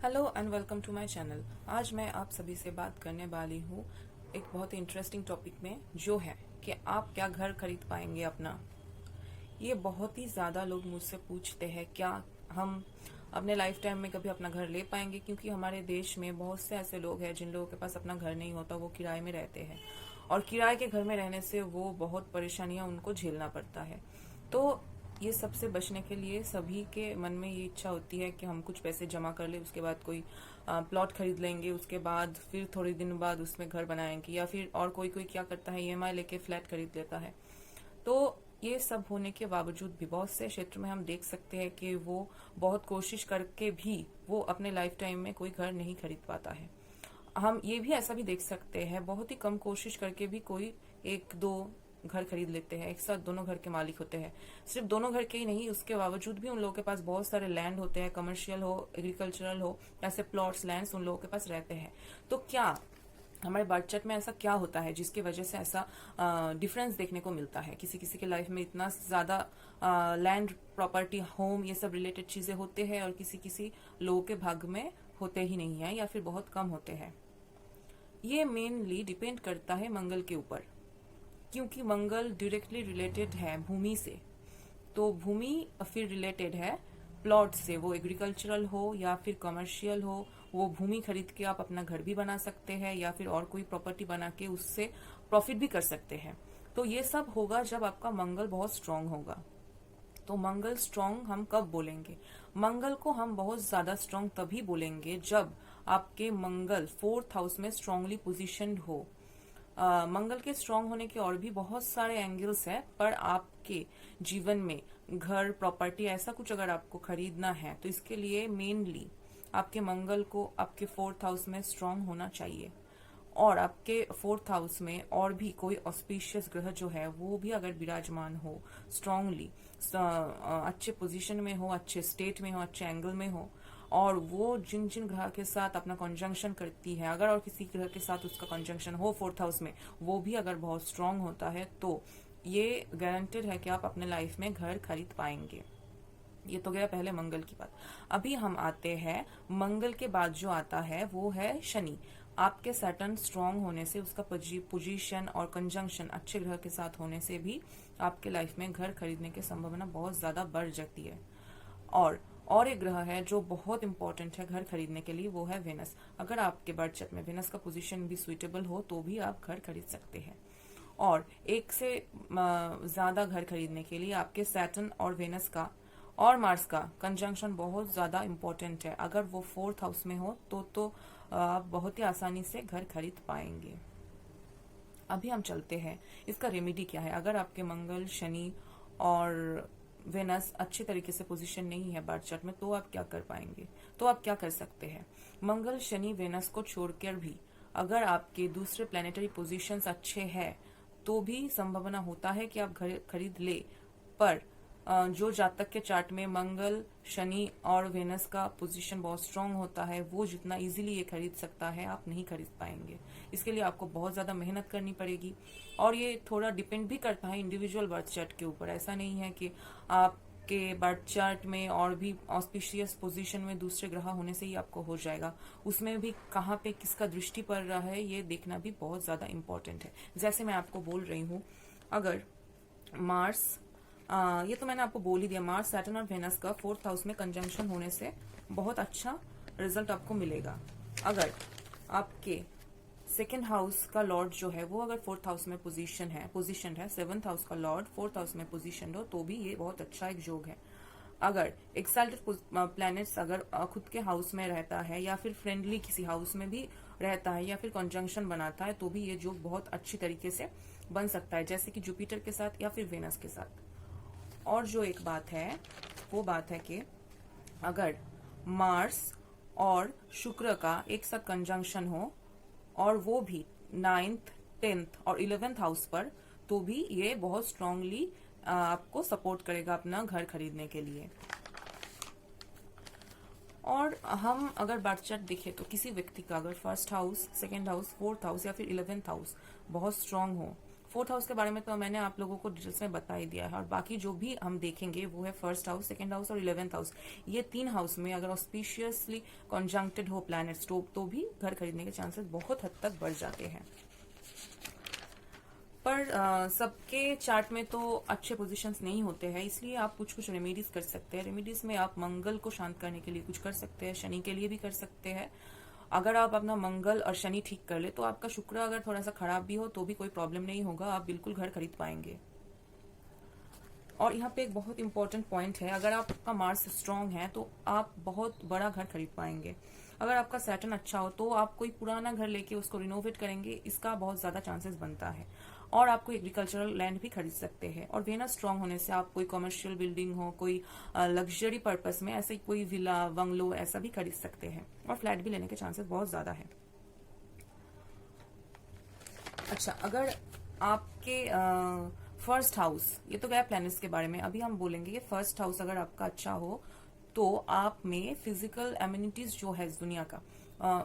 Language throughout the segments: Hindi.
Hello and welcome to my channel. आज मैं आप सभी से बात करने वाली हूँ एक बहुत ही इंटरेस्टिंग टॉपिक में, जो है कि आप क्या घर खरीद पाएंगे अपना। ये बहुत ही ज़्यादा लोग मुझसे पूछते हैं क्या हम अपने लाइफ टाइम में कभी अपना घर ले पाएंगे, क्योंकि हमारे देश में बहुत से ऐसे लोग हैं जिन लोगों के पास अपना घर नहीं होता, वो किराए में रहते हैं और किराए के घर में रहने से वो बहुत परेशानियां उनको झेलना पड़ता है। तो ये सबसे बचने के लिए सभी के मन में ये इच्छा होती है कि हम कुछ पैसे जमा कर ले, उसके बाद कोई प्लॉट खरीद लेंगे, उसके बाद फिर थोड़े दिन बाद उसमें घर बनाएंगे, या फिर और कोई कोई क्या करता है ईएमआई लेके फ्लैट खरीद लेता है। तो ये सब होने के बावजूद भी बहुत से क्षेत्र में हम देख सकते हैं कि वो बहुत कोशिश करके भी वो अपने लाइफ टाइम में कोई घर नहीं खरीद पाता है। हम ये भी ऐसा भी देख सकते हैं, बहुत ही कम कोशिश करके भी कोई एक दो घर खरीद लेते हैं, एक साथ दोनों घर के मालिक होते हैं। सिर्फ दोनों घर के ही नहीं, उसके बावजूद भी उन लोगों के पास बहुत सारे लैंड होते हैं, कमर्शियल हो, एग्रीकल्चरल हो, ऐसे प्लॉट्स लैंड्स उन लोगों के पास रहते हैं। तो क्या हमारे बजट में ऐसा क्या होता है जिसकी वजह से ऐसा डिफरेंस देखने को मिलता है? किसी किसी के लाइफ में इतना ज्यादा लैंड, प्रॉपर्टी, होम, ये सब रिलेटेड चीजें होते हैं और किसी किसी लोगों के भाग्य में होते ही नहीं है, या फिर बहुत कम होते हैं। ये मेनली डिपेंड करता है मंगल के ऊपर, क्योंकि मंगल डायरेक्टली रिलेटेड है भूमि से। तो भूमि फिर रिलेटेड है प्लॉट से, वो एग्रीकल्चरल हो या फिर कमर्शियल हो। वो भूमि खरीद के आप अपना घर भी बना सकते हैं या फिर और कोई प्रॉपर्टी बना के उससे प्रॉफिट भी कर सकते हैं। तो ये सब होगा जब आपका मंगल बहुत स्ट्रांग होगा। तो मंगल स्ट्रांग हम कब बोलेंगे? मंगल को हम बहुत ज्यादा स्ट्रांग तभी बोलेंगे जब आपके मंगल 4th हाउस में स्ट्रांगली पोजिशन्ड हो। मंगल के स्ट्रांग होने के और भी बहुत सारे एंगल्स हैं, पर आपके जीवन में घर, प्रॉपर्टी, ऐसा कुछ अगर आपको खरीदना है तो इसके लिए मेनली आपके मंगल को आपके 4th हाउस में स्ट्रांग होना चाहिए। और आपके 4th हाउस में और भी कोई ऑस्पिशियस ग्रह जो है वो भी अगर विराजमान हो स्ट्रांगली, अच्छे पोजीशन में हो, अच्छे स्टेट में हो, अच्छे एंगल में हो, और वो जिन जिन ग्रह के साथ अपना कंजंक्शन करती है, अगर और किसी ग्रह के साथ उसका कंजंक्शन हो 4th हाउस में, वो भी अगर बहुत स्ट्रांग होता है, तो ये गारंटेड है कि आप अपने लाइफ में घर खरीद पाएंगे। ये तो गया पहले मंगल की बात। अभी हम आते हैं मंगल के बाद जो आता है वो है शनि। आपके सैटर्न स्ट्रांग होने से, उसका पोजीशन और कंजंक्शन अच्छे ग्रह के साथ होने से भी आपके लाइफ में घर खरीदने की संभावना बहुत ज्यादा बढ़ जाती है। और एक ग्रह है जो बहुत इंपॉर्टेंट है घर खरीदने के लिए, वो है वेनस। अगर आपके बर्थ चार्ट में वेनस का पोजीशन भी सुइटेबल हो तो भी आप घर खरीद सकते हैं। और एक से ज्यादा घर खरीदने के लिए आपके सैटर्न और वेनस का और मार्स का कंजंक्शन बहुत ज्यादा इंपॉर्टेंट है। अगर वो 4th हाउस में हो तो आप बहुत ही आसानी से घर खरीद पाएंगे। अभी हम चलते हैं इसका रेमेडी क्या है। अगर आपके मंगल, शनि और वेनस अच्छे तरीके से पोजीशन नहीं है बर्थ चार्ट में, तो आप क्या कर पाएंगे? तो आप क्या कर सकते हैं? मंगल, शनि, वेनस को छोड़कर भी अगर आपके दूसरे प्लेनेटरी पोजीशंस अच्छे हैं तो भी संभावना होता है कि आप घर खरीद ले। पर जो जातक के चार्ट में मंगल, शनि और वेनस का पोजीशन बहुत स्ट्रांग होता है, वो जितना इजीली ये खरीद सकता है, आप नहीं खरीद पाएंगे। इसके लिए आपको बहुत ज्यादा मेहनत करनी पड़ेगी, और ये थोड़ा डिपेंड भी करता है इंडिविजुअल बर्थ चार्ट के ऊपर। ऐसा नहीं है कि आपके बर्थ चार्ट में और भी ऑस्पिशियस पोजीशन में दूसरे ग्रह होने से ही आपको हो जाएगा। उसमें भी कहाँ पे किसका दृष्टि पड़ रहा है ये देखना भी बहुत ज्यादा इंपॉर्टेंट है। जैसे मैं आपको बोल रही हूँ, अगर मार्स, ये तो मैंने आपको बोल ही दिया, मार्स, सैटर्न और वेनस का 4th हाउस में कंजंक्शन होने से बहुत अच्छा रिजल्ट आपको मिलेगा। अगर आपके 2nd हाउस का लॉर्ड जो है वो अगर 4th हाउस में पोजीशन है 7th हाउस का लॉर्ड 4th हाउस में पोजीशन हो, तो भी ये बहुत अच्छा एक योग है। अगर एक्साल्टेड प्लैनेट्स अगर खुद के हाउस में रहता है या फिर फ्रेंडली किसी हाउस में भी रहता है या फिर कंजंक्शन बनाता है, तो भी ये योग बहुत अच्छी तरीके से बन सकता है, जैसे कि जुपिटर के साथ या फिर वेनस के साथ। और जो एक बात है वो बात है कि अगर मार्स और शुक्र का एक साथ कंजंक्शन हो, और वो भी 9th, 10th और 11th हाउस पर, तो भी ये बहुत स्ट्रांगली आपको सपोर्ट करेगा अपना घर खरीदने के लिए। और हम अगर बर्थ चार्ट देखें तो किसी व्यक्ति का अगर 1st house, 2nd house, 4th house या फिर 11th हाउस बहुत स्ट्रांग हो, फोर्थ हाउस के बारे में तो मैंने आप लोगों को डिटेल्स में बता ही दिया है, और बाकी जो भी हम देखेंगे वो है फर्स्ट हाउस, सेकंड हाउस और 11th हाउस। ये 3 हाउस में अगर ऑस्पिशियसली कॉन्जंक्टेड हो प्लैनेट्स तो भी घर खरीदने के चांसेस बहुत हद तक बढ़ जाते हैं। पर सबके चार्ट में तो अच्छे पोजीशंस नहीं होते हैं, इसलिए आप कुछ कुछ रेमेडीज कर सकते हैं। रेमेडीज में आप मंगल को शांत करने के लिए कुछ कर सकते हैं, शनि के लिए भी कर सकते हैं। अगर आप अपना मंगल और शनि ठीक कर ले तो आपका शुक्र अगर थोड़ा सा खराब भी हो तो भी कोई प्रॉब्लम नहीं होगा, आप बिल्कुल घर खरीद पाएंगे। और यहाँ पे एक बहुत इंपॉर्टेंट पॉइंट है, अगर आपका मार्स स्ट्रांग है तो आप बहुत बड़ा घर खरीद पाएंगे। अगर आपका सैटर्न अच्छा हो तो आप कोई पुराना घर लेके उसको रिनोवेट करेंगे, इसका बहुत ज्यादा चांसेस बनता है। और आप कोई एग्रीकल्चरल लैंड भी खरीद सकते हैं। और वेनस स्ट्रांग होने से आप कोई कमर्शियल बिल्डिंग हो, कोई लग्जरी पर्पस में ऐसे कोई विला बंगलो ऐसा भी खरीद सकते हैं, और फ्लैट भी लेने के चांसेस बहुत ज्यादा है। अच्छा, अगर आपके फर्स्ट हाउस, ये तो गया प्लैनेट्स के बारे में, अभी हम बोलेंगे कि फर्स्ट हाउस अगर आपका अच्छा हो तो आप में फिजिकल एम्यूनिटीज जो है इस दुनिया का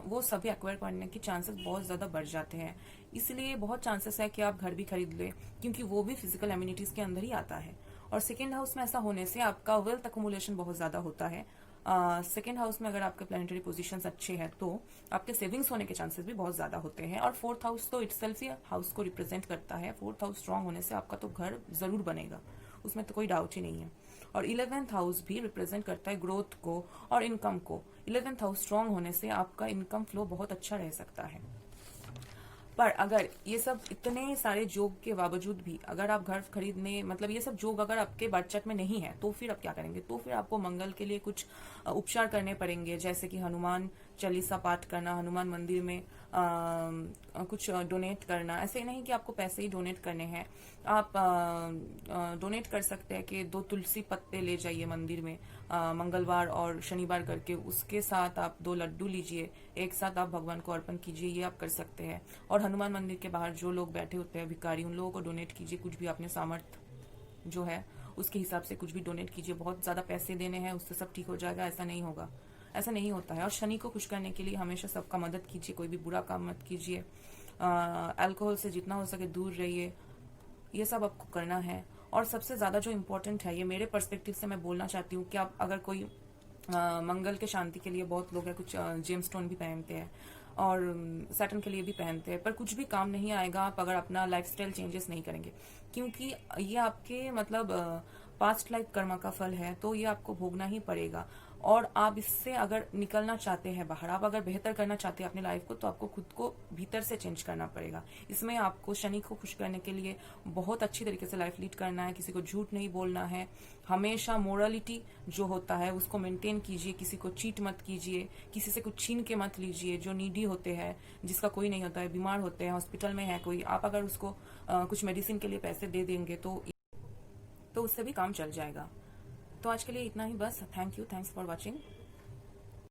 वो सभी एक्वायर करने के चांसेस बहुत ज्यादा बढ़ जाते हैं। इसलिए बहुत चांसेस है कि आप घर भी खरीद ले, क्योंकि वो भी फिजिकल एम्यूनिटीज के अंदर ही आता है। और सेकेंड हाउस में ऐसा होने से आपका वेल्थ अकोमुलेशन बहुत ज्यादा होता है। सेकेंड हाउस में अगर आपके प्लैनेटरी पोजीशंस अच्छे हैं तो आपके सेविंग्स होने के चांसेस भी बहुत ज्यादा होते हैं। और फोर्थ हाउस तो इटसेल्फ ही हाउस को रिप्रेजेंट करता है। फोर्थ हाउस स्ट्रांग होने से आपका तो घर जरूर बनेगा, उसमें तो कोई डाउट ही नहीं है। और 11th हाउस भी रिप्रेजेंट करता है ग्रोथ को और इनकम को। 11th हाउस स्ट्रांग होने से आपका इनकम फ्लो बहुत अच्छा रह सकता है। पर अगर ये सब इतने सारे जोग के बावजूद भी अगर आप घर खरीदने, मतलब ये सब जोग अगर आपके बजट में नहीं है तो फिर आप क्या करेंगे? तो फिर आपको मंगल के लिए कुछ उपचार करने पड़ेंगे, जैसे कि हनुमान चालीसा पाठ करना, हनुमान मंदिर में कुछ डोनेट करना। ऐसे नहीं कि आपको पैसे ही डोनेट करने हैं, आप डोनेट कर सकते हैं कि 2 तुलसी पत्ते ले जाइए मंदिर में मंगलवार और शनिवार करके, उसके साथ आप 2 लड्डू लीजिए, एक साथ आप भगवान को अर्पण कीजिए, ये आप कर सकते हैं। और हनुमान मंदिर के बाहर जो लोग बैठे होते हैं भिखारी, उन लोगों को डोनेट कीजिए, कुछ भी अपने सामर्थ्य जो है उसके हिसाब से कुछ भी डोनेट कीजिए। बहुत ज्यादा पैसे देने हैं उससे सब ठीक हो जाएगा, ऐसा नहीं होगा, ऐसा नहीं होता है। और शनि को खुश करने के लिए हमेशा सबका मदद कीजिए, कोई भी बुरा काम मत कीजिए, अल्कोहल से जितना हो सके दूर रहिए, ये सब आपको करना है। और सबसे ज्यादा जो इम्पोर्टेंट है, ये मेरे पर्सपेक्टिव से मैं बोलना चाहती हूँ कि आप अगर कोई मंगल के शांति के लिए बहुत लोग हैं कुछ जेम स्टोन भी पहनते हैं और सैटर्न के लिए भी पहनते हैं, पर कुछ भी काम नहीं आएगा आप अगर अपना लाइफस्टाइल चेंजेस नहीं करेंगे, क्योंकि ये आपके मतलब पास्ट लाइफ कर्मा का फल है, तो ये आपको भोगना ही पड़ेगा। और आप इससे अगर निकलना चाहते हैं बाहर, आप अगर बेहतर करना चाहते हैं अपनी लाइफ को, तो आपको खुद को भीतर से चेंज करना पड़ेगा। इसमें आपको शनि को खुश करने के लिए बहुत अच्छी तरीके से लाइफ लीड करना है, किसी को झूठ नहीं बोलना है, हमेशा मोरालिटी जो होता है उसको मेंटेन कीजिए, किसी को चीट मत कीजिए, किसी से कुछ छीन के मत लीजिए। जो नीडी होते हैं, जिसका कोई नहीं होता है, बीमार होते हैं, हॉस्पिटल में है कोई, आप अगर उसको कुछ मेडिसिन के लिए पैसे दे देंगे तो उससे भी काम चल जाएगा। तो आज के लिए इतना ही बस। Thank you, thanks for watching.